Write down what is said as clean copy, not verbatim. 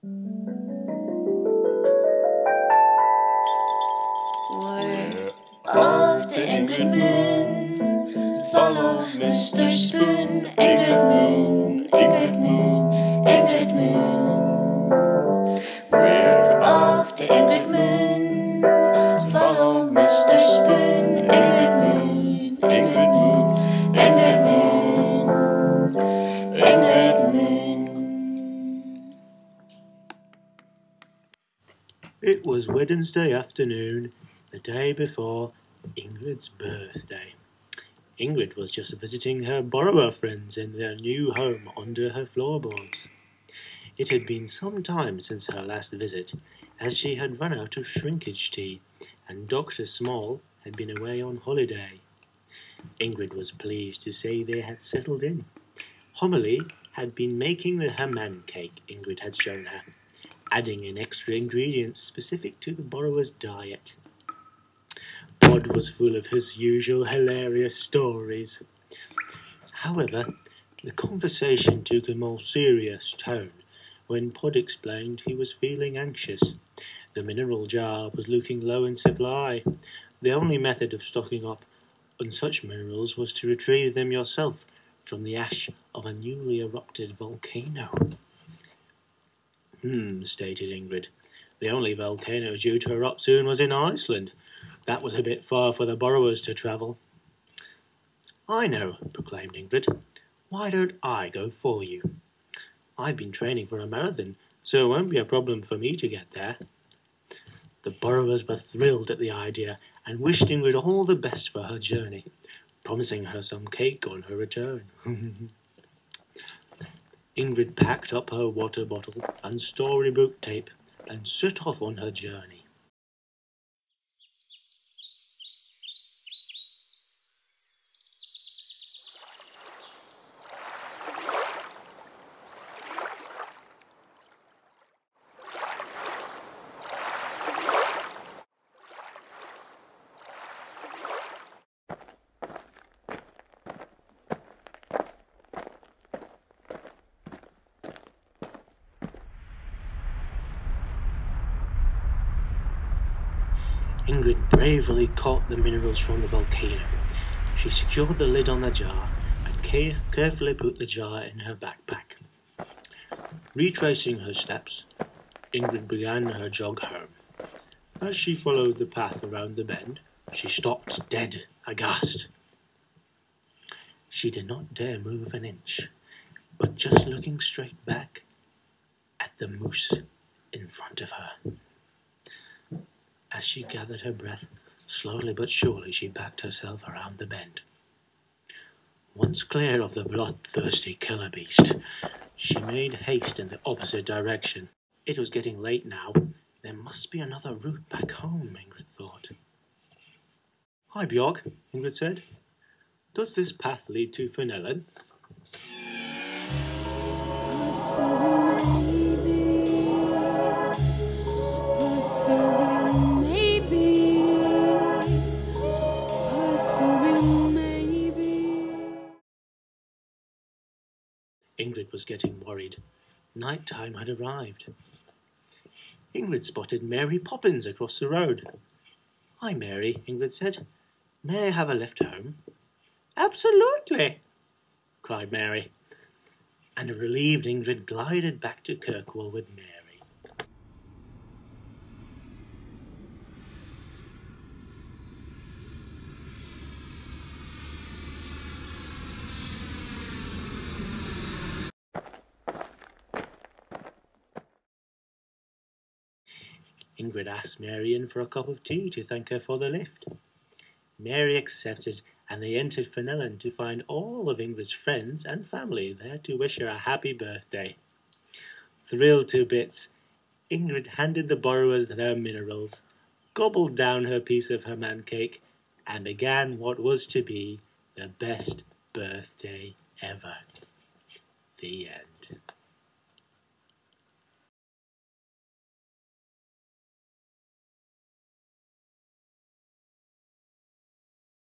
We're off to Ingrid Moon to follow Mr. Spoon. Ingrid Moon, Ingrid Moon, Ingrid Moon. We're off to Ingrid Moon to follow Mr. Spoon. Ingrid Moon, Ingrid Moon, Ingrid Moon, Ingrid Moon. It was Wednesday afternoon, the day before Ingrid's birthday. Ingrid was just visiting her borrower friends in their new home under her floorboards. It had been some time since her last visit, as she had run out of shrinkage tea, and Dr. Small had been away on holiday. Ingrid was pleased to say they had settled in. Homily had been making the Haman cake Ingrid had shown her, adding in extra ingredients specific to the borrower's diet. Pod was full of his usual hilarious stories. However, the conversation took a more serious tone when Pod explained he was feeling anxious. The mineral jar was looking low in supply. The only method of stocking up on such minerals was to retrieve them yourself from the ash of a newly erupted volcano. Stated Ingrid. The only volcano due to erupt soon was in Iceland. That was a bit far for the borrowers to travel. I know, proclaimed Ingrid. Why don't I go for you? I've been training for a marathon, so it won't be a problem for me to get there. The borrowers were thrilled at the idea and wished Ingrid all the best for her journey, promising her some cake on her return. Ingrid packed up her water bottle and storybook tape and set off on her journey. Ingrid bravely caught the minerals from the volcano. She secured the lid on the jar and carefully put the jar in her backpack. Retracing her steps, Ingrid began her jog home. As she followed the path around the bend, she stopped dead, aghast. She did not dare move an inch, but just looking straight back at the moose in front of her. As she gathered her breath, slowly but surely she backed herself around the bend. Once clear of the bloodthirsty killer beast, she made haste in the opposite direction. It was getting late now. There must be another route back home, Ingrid thought. Hi, Björk, Ingrid said. Does this path lead to Fenellen? Ingrid was getting worried. Night time had arrived. Ingrid spotted Mary Poppins across the road. Hi, Mary, Ingrid said. May I have a lift home? Absolutely, cried Mary. And a relieved Ingrid glided back to Kirkwall with Mary. Ingrid asked Mary in for a cup of tea to thank her for the lift. Mary accepted, and they entered Fenellen to find all of Ingrid's friends and family there to wish her a happy birthday. Thrilled to bits, Ingrid handed the borrowers their minerals, gobbled down her piece of Haman cake, and began what was to be the best birthday ever. The end.